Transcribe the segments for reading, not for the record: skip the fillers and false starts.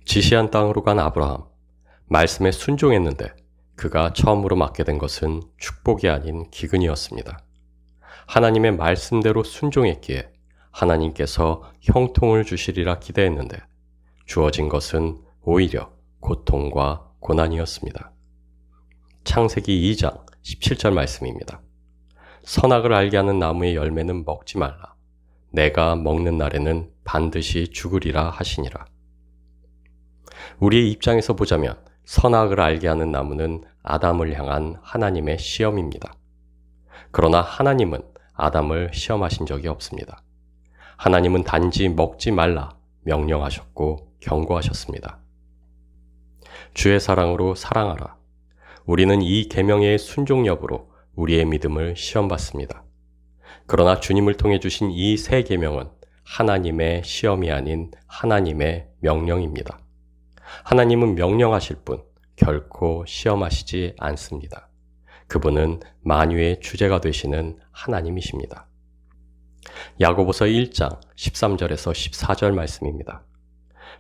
지시한 땅으로 간 아브라함. 말씀에 순종했는데 그가 처음으로 맞게 된 것은 축복이 아닌 기근이었습니다. 하나님의 말씀대로 순종했기에 하나님께서 형통을 주시리라 기대했는데 주어진 것은 오히려 고통과 고난이었습니다. 창세기 2장 17절 말씀입니다. 선악을 알게 하는 나무의 열매는 먹지 말라. 내가 먹는 날에는 반드시 죽으리라 하시니라. 우리의 입장에서 보자면 선악을 알게 하는 나무는 아담을 향한 하나님의 시험입니다. 그러나 하나님은 아담을 시험하신 적이 없습니다. 하나님은 단지 먹지 말라 명령하셨고 경고하셨습니다. 주의 사랑으로 사랑하라. 우리는 이 계명의 순종 여부로 우리의 믿음을 시험받습니다. 그러나 주님을 통해 주신 이 새 계명은 하나님의 시험이 아닌 하나님의 명령입니다. 하나님은 명령하실 뿐 결코 시험하시지 않습니다. 그분은 만유의 주제가 되시는 하나님이십니다. 야고보서 1장 13절에서 14절 말씀입니다.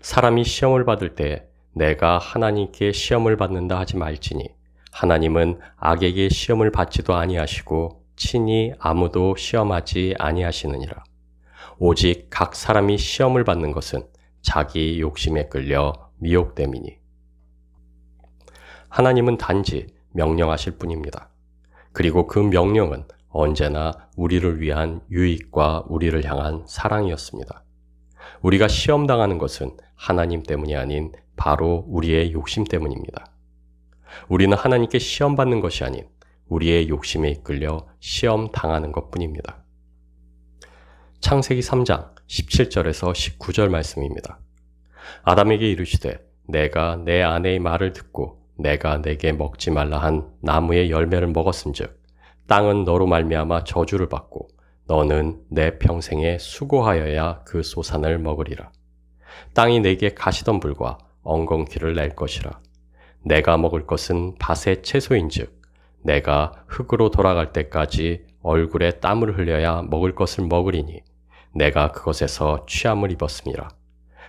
사람이 시험을 받을 때 내가 하나님께 시험을 받는다 하지 말지니 하나님은 악에게 시험을 받지도 아니하시고 친히 아무도 시험하지 아니하시느니라. 오직 각 사람이 시험을 받는 것은 자기 욕심에 끌려 미혹됨이니. 하나님은 단지 명령하실 뿐입니다. 그리고 그 명령은 언제나 우리를 위한 유익과 우리를 향한 사랑이었습니다. 우리가 시험당하는 것은 하나님 때문이 아닌 바로 우리의 욕심 때문입니다. 우리는 하나님께 시험받는 것이 아닌 우리의 욕심에 이끌려 시험당하는 것뿐입니다. 창세기 3장 17절에서 19절 말씀입니다. 아담에게 이르시되 내가 내 아내의 말을 듣고 내가 내게 먹지 말라 한 나무의 열매를 먹었은즉 땅은 너로 말미암아 저주를 받고 너는 내 평생에 수고하여야 그 소산을 먹으리라. 땅이 내게 가시덤불과 엉겅퀴를 낼 것이라. 내가 먹을 것은 밭의 채소인즉 내가 흙으로 돌아갈 때까지 얼굴에 땀을 흘려야 먹을 것을 먹으리니 내가 그것에서 취함을 입었음이라.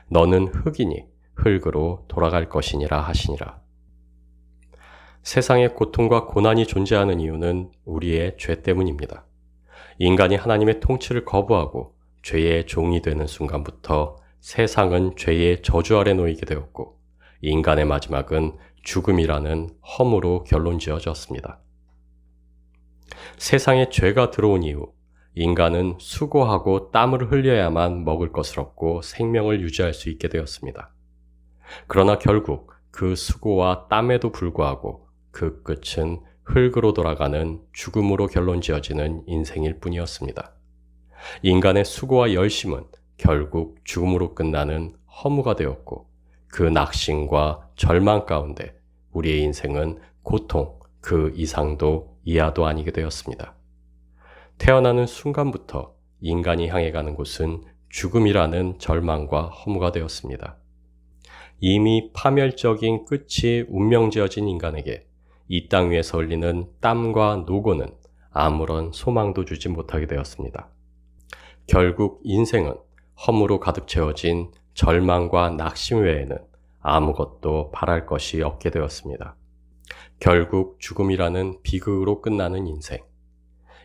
너는 흙이니 흙으로 돌아갈 것이니라 하시니라. 세상에 고통과 고난이 존재하는 이유는 우리의 죄 때문입니다. 인간이 하나님의 통치를 거부하고 죄의 종이 되는 순간부터 세상은 죄의 저주 아래 놓이게 되었고 인간의 마지막은 죽음이라는 험으로 결론 지어졌습니다. 세상에 죄가 들어온 이후 인간은 수고하고 땀을 흘려야만 먹을 것을 얻고 생명을 유지할 수 있게 되었습니다. 그러나 결국 그 수고와 땀에도 불구하고 그 끝은 흙으로 돌아가는 죽음으로 결론 지어지는 인생일 뿐이었습니다. 인간의 수고와 열심은 결국 죽음으로 끝나는 허무가 되었고 그 낙심과 절망 가운데 우리의 인생은 고통 그 이상도 이하도 아니게 되었습니다. 태어나는 순간부터 인간이 향해 가는 곳은 죽음이라는 절망과 허무가 되었습니다. 이미 파멸적인 끝이 운명지어진 인간에게 이 땅 위에서 흘리는 땀과 노고는 아무런 소망도 주지 못하게 되었습니다. 결국 인생은 허무로 가득 채워진 절망과 낙심 외에는 아무것도 바랄 것이 없게 되었습니다. 결국 죽음이라는 비극으로 끝나는 인생.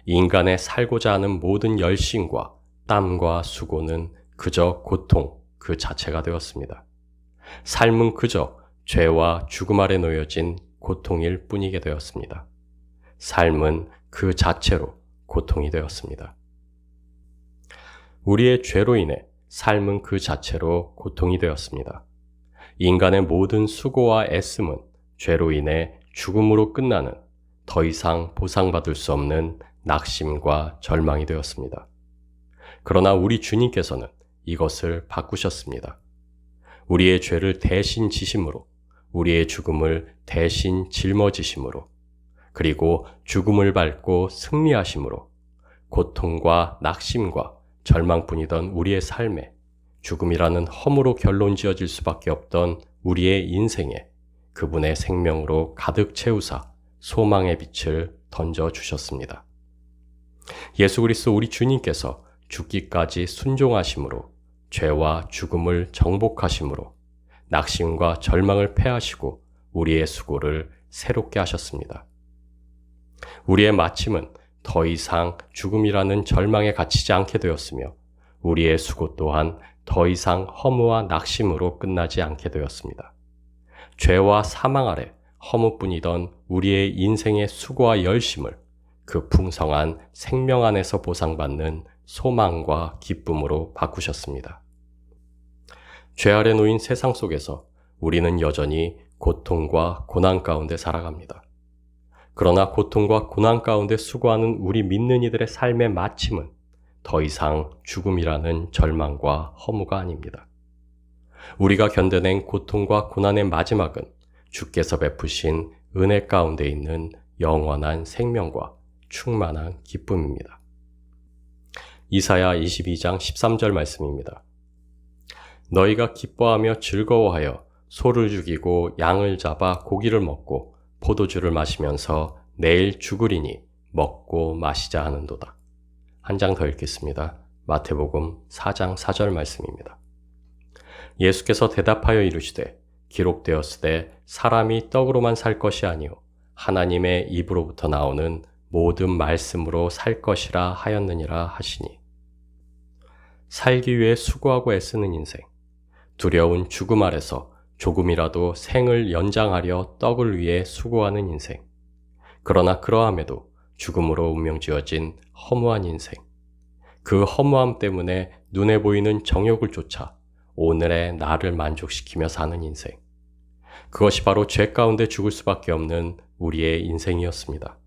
인간의 살고자 하는 모든 열심과 땀과 수고는 그저 고통 그 자체가 되었습니다. 삶은 그저 죄와 죽음 아래 놓여진 고통일 뿐이게 되었습니다. 삶은 그 자체로 고통이 되었습니다. 우리의 죄로 인해 삶은 그 자체로 고통이 되었습니다. 인간의 모든 수고와 애씀은 죄로 인해 죽음으로 끝나는 더 이상 보상받을 수 없는 낙심과 절망이 되었습니다. 그러나 우리 주님께서는 이것을 바꾸셨습니다. 우리의 죄를 대신 지심으로, 우리의 죽음을 대신 짊어지심으로, 그리고 죽음을 밟고 승리하심으로 고통과 낙심과 절망뿐이던 우리의 삶에 죽음이라는 허무로 결론 지어질 수밖에 없던 우리의 인생에 그분의 생명으로 가득 채우사 소망의 빛을 던져주셨습니다. 예수 그리스도 우리 주님께서 죽기까지 순종하심으로 죄와 죽음을 정복하심으로 낙심과 절망을 패하시고 우리의 수고를 새롭게 하셨습니다. 우리의 마침은 더 이상 죽음이라는 절망에 갇히지 않게 되었으며 우리의 수고 또한 더 이상 허무와 낙심으로 끝나지 않게 되었습니다. 죄와 사망 아래 허무뿐이던 우리의 인생의 수고와 열심을 그 풍성한 생명 안에서 보상받는 소망과 기쁨으로 바꾸셨습니다. 죄 아래 놓인 세상 속에서 우리는 여전히 고통과 고난 가운데 살아갑니다. 그러나 고통과 고난 가운데 수고하는 우리 믿는 이들의 삶의 마침은 더 이상 죽음이라는 절망과 허무가 아닙니다. 우리가 견뎌낸 고통과 고난의 마지막은 주께서 베푸신 은혜 가운데 있는 영원한 생명과 충만한 기쁨입니다. 이사야 22장 13절 말씀입니다. 너희가 기뻐하며 즐거워하여 소를 죽이고 양을 잡아 고기를 먹고 포도주를 마시면서 내일 죽으리니 먹고 마시자 하는도다. 한 장 더 읽겠습니다. 마태복음 4장 4절 말씀입니다. 예수께서 대답하여 이르시되 기록되었으되 사람이 떡으로만 살 것이 아니요 하나님의 입으로부터 나오는 모든 말씀으로 살 것이라 하였느니라 하시니. 살기 위해 수고하고 애쓰는 인생, 두려운 죽음 아래서 조금이라도 생을 연장하려 떡을 위해 수고하는 인생, 그러나 그러함에도 죽음으로 운명지어진 허무한 인생, 그 허무함 때문에 눈에 보이는 정욕을 쫓아 오늘의 나를 만족시키며 사는 인생, 그것이 바로 죄 가운데 죽을 수밖에 없는 우리의 인생이었습니다.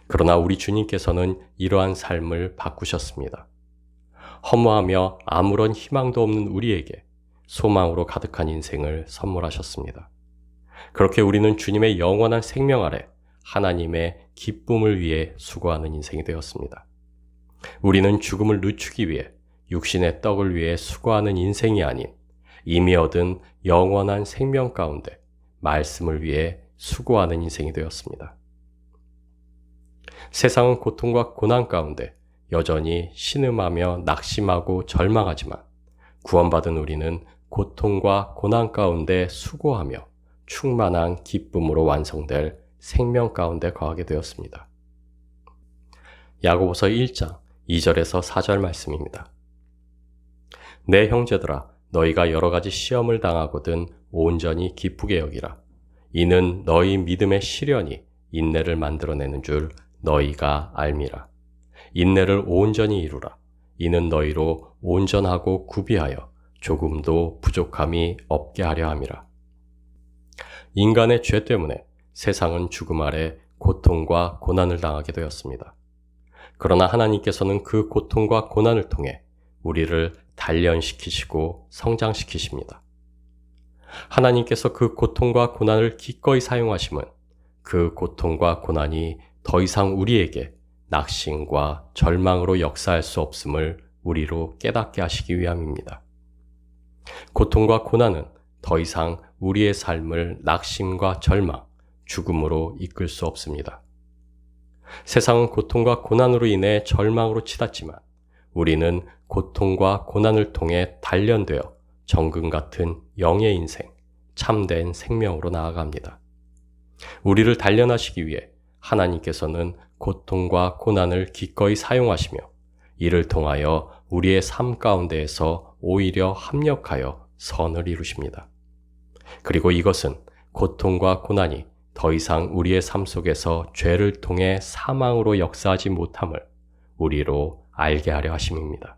그러나 우리 주님께서는 이러한 삶을 바꾸셨습니다. 허무하며 아무런 희망도 없는 우리에게 소망으로 가득한 인생을 선물하셨습니다. 그렇게 우리는 주님의 영원한 생명 아래 하나님의 기쁨을 위해 수고하는 인생이 되었습니다. 우리는 죽음을 늦추기 위해 육신의 떡을 위해 수고하는 인생이 아닌 이미 얻은 영원한 생명 가운데 말씀을 위해 수고하는 인생이 되었습니다. 세상은 고통과 고난 가운데 여전히 신음하며 낙심하고 절망하지만 구원받은 우리는 고통과 고난 가운데 수고하며 충만한 기쁨으로 완성될 생명 가운데 거하게 되었습니다. 야고보서 1장 2절에서 4절 말씀입니다. 내 형제들아 너희가 여러 가지 시험을 당하거든 온전히 기쁘게 여기라. 이는 너희 믿음의 시련이 인내를 만들어내는 줄 너희가 알미라. 인내를 온전히 이루라. 이는 너희로 온전하고 구비하여 조금도 부족함이 없게 하려 함이라. 인간의 죄 때문에 세상은 죽음 아래 고통과 고난을 당하게 되었습니다. 그러나 하나님께서는 그 고통과 고난을 통해 우리를 단련시키시고 성장시키십니다. 하나님께서 그 고통과 고난을 기꺼이 사용하심은 그 고통과 고난이 더 이상 우리에게 낙심과 절망으로 역사할 수 없음을 우리로 깨닫게 하시기 위함입니다. 고통과 고난은 더 이상 우리의 삶을 낙심과 절망, 죽음으로 이끌 수 없습니다. 세상은 고통과 고난으로 인해 절망으로 치닫지만 우리는 고통과 고난을 통해 단련되어 정금 같은 영의 인생, 참된 생명으로 나아갑니다. 우리를 단련하시기 위해 하나님께서는 고통과 고난을 기꺼이 사용하시며 이를 통하여 우리의 삶 가운데에서 오히려 합력하여 선을 이루십니다. 그리고 이것은 고통과 고난이 더 이상 우리의 삶 속에서 죄를 통해 사망으로 역사하지 못함을 우리로 알게 하려 하심입니다.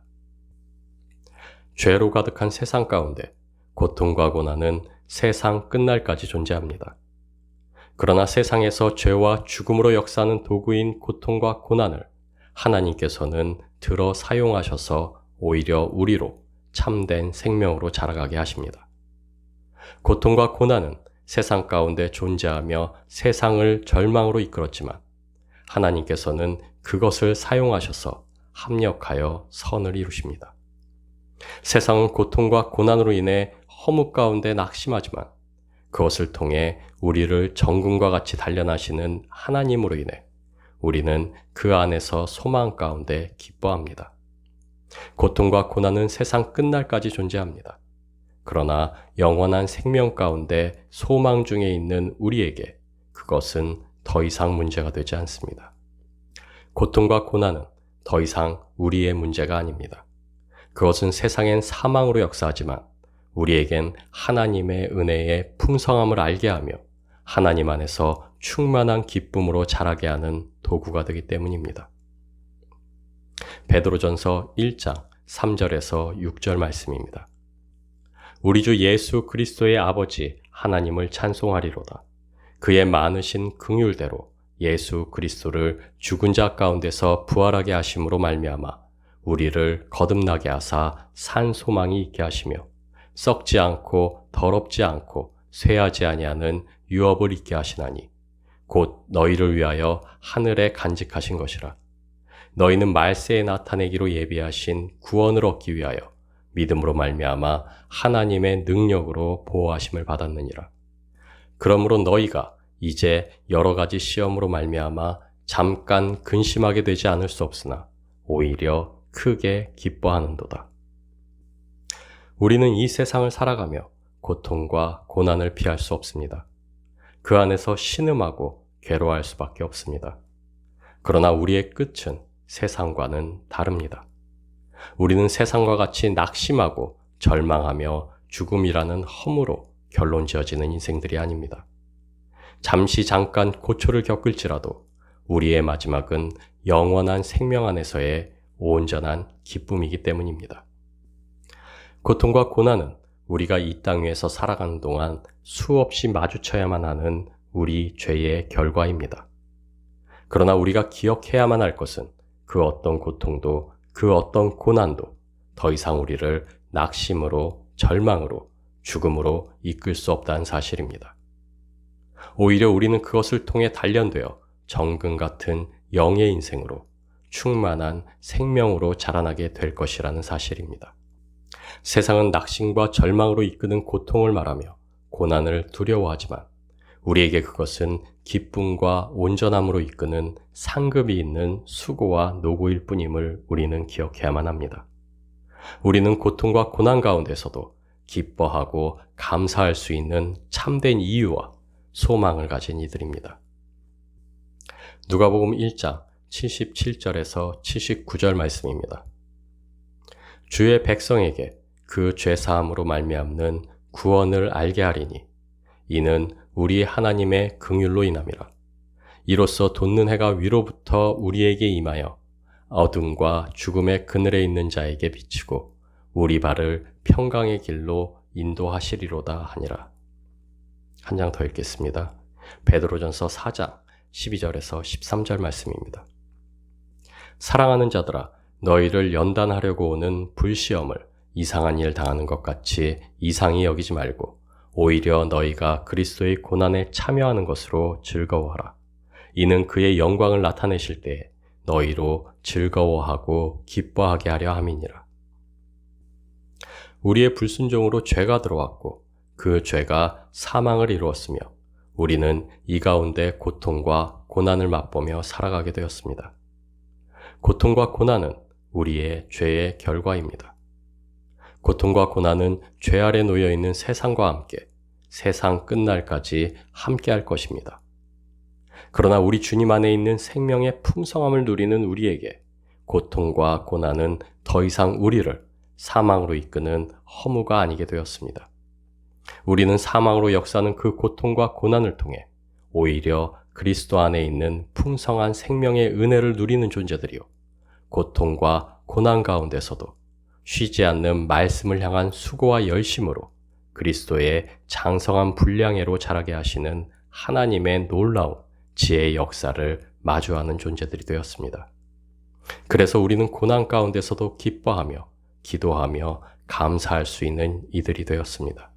죄로 가득한 세상 가운데 고통과 고난은 세상 끝날까지 존재합니다. 그러나 세상에서 죄와 죽음으로 역사하는 도구인 고통과 고난을 하나님께서는 들어 사용하셔서 오히려 우리로 참된 생명으로 자라가게 하십니다. 고통과 고난은 세상 가운데 존재하며 세상을 절망으로 이끌었지만 하나님께서는 그것을 사용하셔서 합력하여 선을 이루십니다. 세상은 고통과 고난으로 인해 허무 가운데 낙심하지만 그것을 통해 우리를 정금과 같이 단련하시는 하나님으로 인해 우리는 그 안에서 소망 가운데 기뻐합니다. 고통과 고난은 세상 끝날까지 존재합니다. 그러나 영원한 생명 가운데 소망 중에 있는 우리에게 그것은 더 이상 문제가 되지 않습니다. 고통과 고난은 더 이상 우리의 문제가 아닙니다. 그것은 세상엔 사망으로 역사하지만 우리에겐 하나님의 은혜의 풍성함을 알게 하며 하나님 안에서 충만한 기쁨으로 자라게 하는 도구가 되기 때문입니다. 베드로전서 1장 3절에서 6절 말씀입니다. 우리 주 예수 그리스도의 아버지 하나님을 찬송하리로다. 그의 많으신 긍휼대로 예수 그리스도를 죽은 자 가운데서 부활하게 하심으로 말미암아 우리를 거듭나게 하사 산 소망이 있게 하시며 썩지 않고 더럽지 않고 쇠하지 아니하는 유업을 있게 하시나니 곧 너희를 위하여 하늘에 간직하신 것이라. 너희는 말세에 나타내기로 예비하신 구원을 얻기 위하여 믿음으로 말미암아 하나님의 능력으로 보호하심을 받았느니라. 그러므로 너희가 이제 여러 가지 시험으로 말미암아 잠깐 근심하게 되지 않을 수 없으나 오히려 크게 기뻐하는도다. 우리는 이 세상을 살아가며 고통과 고난을 피할 수 없습니다. 그 안에서 신음하고 괴로워할 수밖에 없습니다. 그러나 우리의 끝은 세상과는 다릅니다. 우리는 세상과 같이 낙심하고 절망하며 죽음이라는 허무로 결론 지어지는 인생들이 아닙니다. 잠깐 고초를 겪을지라도 우리의 마지막은 영원한 생명 안에서의 온전한 기쁨이기 때문입니다. 고통과 고난은 우리가 이 땅 위에서 살아가는 동안 수없이 마주쳐야만 하는 우리 죄의 결과입니다. 그러나 우리가 기억해야만 할 것은 그 어떤 고통도 그 어떤 고난도 더 이상 우리를 낙심으로 절망으로 죽음으로 이끌 수 없다는 사실입니다. 오히려 우리는 그것을 통해 단련되어 정금 같은 영의 인생으로 충만한 생명으로 자라나게 될 것이라는 사실입니다. 세상은 낙심과 절망으로 이끄는 고통을 말하며 고난을 두려워하지만 우리에게 그것은 기쁨과 온전함으로 이끄는 상급이 있는 수고와 노고일 뿐임을 우리는 기억해야만 합니다. 우리는 고통과 고난 가운데서도 기뻐하고 감사할 수 있는 참된 이유와 소망을 가진 이들입니다. 누가복음 1장 77절에서 79절 말씀입니다. 주의 백성에게 그 죄사함으로 말미암는 구원을 알게 하리니 이는 우리 하나님의 긍휼로 인함이라. 이로써 돋는 해가 위로부터 우리에게 임하여 어둠과 죽음의 그늘에 있는 자에게 비치고 우리 발을 평강의 길로 인도하시리로다 하니라. 한 장 더 읽겠습니다. 베드로전서 4장 12절에서 13절 말씀입니다. 사랑하는 자들아, 너희를 연단하려고 오는 불시험을 이상한 일 당하는 것 같이 이상히 여기지 말고 오히려 너희가 그리스도의 고난에 참여하는 것으로 즐거워하라. 이는 그의 영광을 나타내실 때에 너희로 즐거워하고 기뻐하게 하려 함이니라. 우리의 불순종으로 죄가 들어왔고 그 죄가 사망을 이루었으며 우리는 이 가운데 고통과 고난을 맛보며 살아가게 되었습니다. 고통과 고난은 우리의 죄의 결과입니다. 고통과 고난은 죄 아래 놓여 있는 세상과 함께 세상 끝날까지 함께 할 것입니다. 그러나 우리 주님 안에 있는 생명의 풍성함을 누리는 우리에게 고통과 고난은 더 이상 우리를 사망으로 이끄는 허무가 아니게 되었습니다. 우리는 사망으로 역사하는 그 고통과 고난을 통해 오히려 그리스도 안에 있는 풍성한 생명의 은혜를 누리는 존재들이요. 고통과 고난 가운데서도 쉬지 않는 말씀을 향한 수고와 열심으로 그리스도의 장성한 분량회로 자라게 하시는 하나님의 놀라운 지혜의 역사를 마주하는 존재들이 되었습니다. 그래서 우리는 고난 가운데서도 기뻐하며 기도하며 감사할 수 있는 이들이 되었습니다.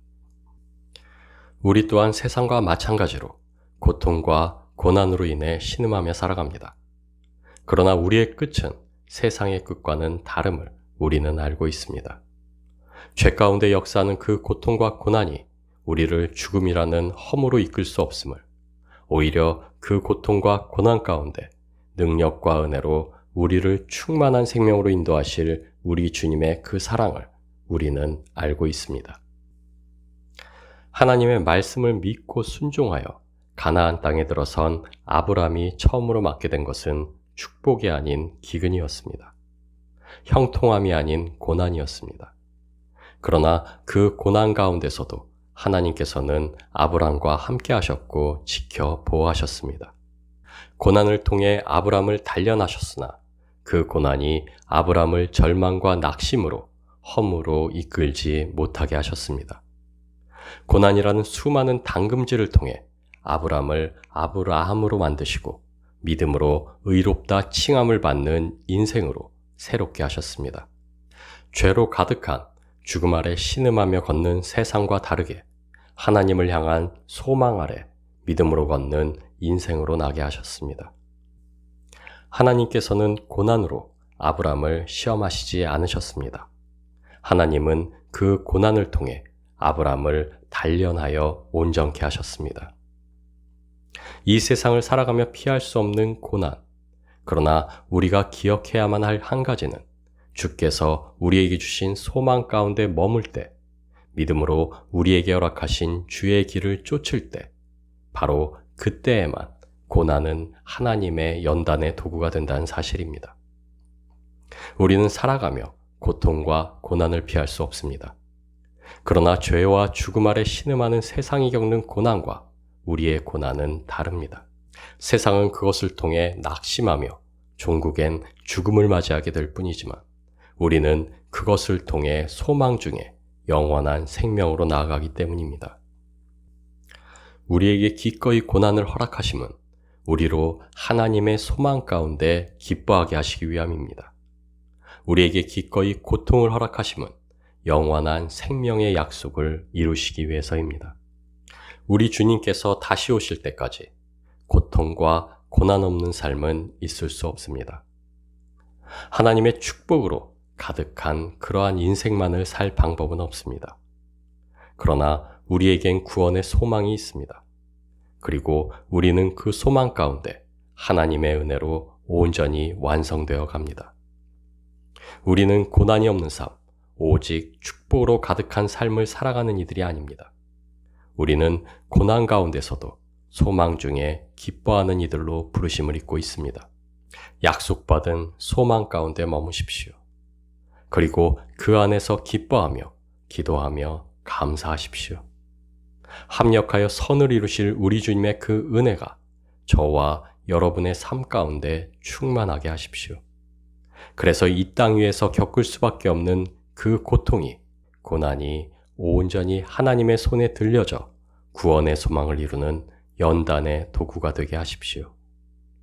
우리 또한 세상과 마찬가지로 고통과 고난으로 인해 신음하며 살아갑니다. 그러나 우리의 끝은 세상의 끝과는 다름을 우리는 알고 있습니다. 죄 가운데 역사하는 그 고통과 고난이 우리를 죽음이라는 허무로 이끌 수 없음을, 오히려 그 고통과 고난 가운데 능력과 은혜로 우리를 충만한 생명으로 인도하실 우리 주님의 그 사랑을 우리는 알고 있습니다. 하나님의 말씀을 믿고 순종하여 가나안 땅에 들어선 아브라함이 처음으로 맞게 된 것은 축복이 아닌 기근이었습니다. 형통함이 아닌 고난이었습니다. 그러나 그 고난 가운데서도 하나님께서는 아브라함과 함께 하셨고 지켜 보호하셨습니다. 고난을 통해 아브라함을 단련하셨으나 그 고난이 아브라함을 절망과 낙심으로 허무로 이끌지 못하게 하셨습니다. 고난이라는 수많은 당금질을 통해 아브라함을 아브라함으로 만드시고 믿음으로 의롭다 칭함을 받는 인생으로 새롭게 하셨습니다. 죄로 가득한 죽음 아래 신음하며 걷는 세상과 다르게 하나님을 향한 소망 아래 믿음으로 걷는 인생으로 나게 하셨습니다. 하나님께서는 고난으로 아브라함을 시험하시지 않으셨습니다. 하나님은 그 고난을 통해 아브라함을 단련하여 온전케 하셨습니다. 이 세상을 살아가며 피할 수 없는 고난, 그러나 우리가 기억해야만 할 한 가지는 주께서 우리에게 주신 소망 가운데 머물 때, 믿음으로 우리에게 허락하신 주의 길을 쫓을 때, 바로 그때에만 고난은 하나님의 연단의 도구가 된다는 사실입니다. 우리는 살아가며 고통과 고난을 피할 수 없습니다. 그러나 죄와 죽음 아래 신음하는 세상이 겪는 고난과 우리의 고난은 다릅니다. 세상은 그것을 통해 낙심하며 종국엔 죽음을 맞이하게 될 뿐이지만 우리는 그것을 통해 소망 중에 영원한 생명으로 나아가기 때문입니다. 우리에게 기꺼이 고난을 허락하심은 우리로 하나님의 소망 가운데 기뻐하게 하시기 위함입니다. 우리에게 기꺼이 고통을 허락하심은 영원한 생명의 약속을 이루시기 위해서입니다. 우리 주님께서 다시 오실 때까지 고통과 고난 없는 삶은 있을 수 없습니다. 하나님의 축복으로 가득한 그러한 인생만을 살 방법은 없습니다. 그러나 우리에겐 구원의 소망이 있습니다. 그리고 우리는 그 소망 가운데 하나님의 은혜로 온전히 완성되어 갑니다. 우리는 고난이 없는 삶, 오직 축복으로 가득한 삶을 살아가는 이들이 아닙니다. 우리는 고난 가운데서도 소망 중에 기뻐하는 이들로 부르심을 입고 있습니다. 약속받은 소망 가운데 머무십시오. 그리고 그 안에서 기뻐하며 기도하며 감사하십시오. 합력하여 선을 이루실 우리 주님의 그 은혜가 저와 여러분의 삶 가운데 충만하게 하십시오. 그래서 이 땅 위에서 겪을 수밖에 없는 그 고통이, 고난이 온전히 하나님의 손에 들려져 구원의 소망을 이루는 연단의 도구가 되게 하십시오.